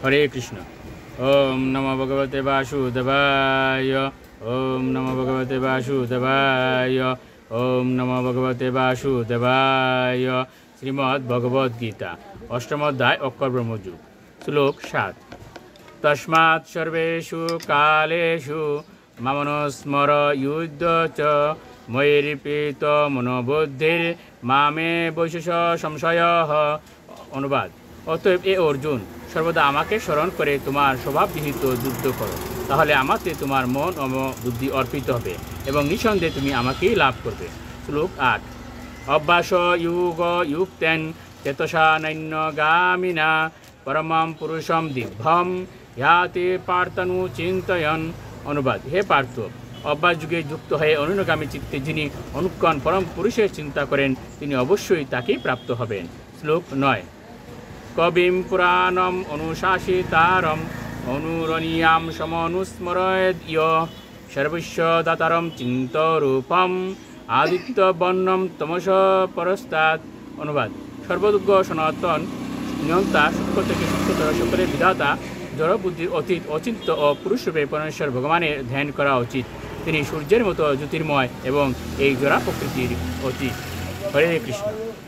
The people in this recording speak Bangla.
হরে কৃষ্ণ। ওম নমো ভগবতে বাসুদেবায়। ওম নমো ভগবতে বাসুদেবায়। ওম নমো ভগবতে বাসুদেবায়। শ্রীমদ্ ভগবদ্ গীতা অষ্টম অধ্যায় অক্ষর ব্রহ্মযুগ। শ্লোক ৭। তস্মাৎ সর্বেষু কালেষু মামনুস্মর যুদ্ধ চ ময়িরিপিত মনোবুদ্ধির মামে বৈশেষ সংশয়। অনুবাদ: অতএব এ অর্জুন, সর্বদা আমাকে স্মরণ করে তোমার স্বভাববিহিত যুদ্ধ করো, তাহলে আমাতে তোমার মন ও বুদ্ধি অর্পিত হবে এবং নিঃসন্দেহে তুমি আমাকেই লাভ করবে। শ্লোক ৮। অভ্যাস যুগ যুক্তেন চেতসা নৈন্যগামিনা পরমম পুরুষম দিব্যম ইয়াতে পার্থনু চিন্তয়ন। অনুবাদ: হে পার্থ, অভ্যাস যুগে যুক্ত হয়ে অনুগামী চিত্তে যিনি অনুক্ষণ পরম পুরুষের চিন্তা করেন তিনি অবশ্যই তাকেই প্রাপ্ত হবেন। শ্লোক ৯। কবিম পুরাণম অনুশাসিতারম অনুরণীয়াম সমনুস্মরয়েদ সর্বস্ব দাতারম চিন্তরূপম আদিত্য বর্ণম তমস পরস্তাৎ। অনুবাদ: সর্বজ্ঞ সনাতন নিয়ন্তা, সূক্ষ্ম থেকে সূক্ষ্মতর সকলের বিধাতা, জড়বুদ্ধির অতীত অচিন্ত ও পুরুষরূপে পরমেশ্বর ভগবানের ধ্যান করা উচিত। তিনি সূর্যের মতো জ্যোতির্ময় এবং এই জড়া প্রকৃতির অতীত। হরে কৃষ্ণ।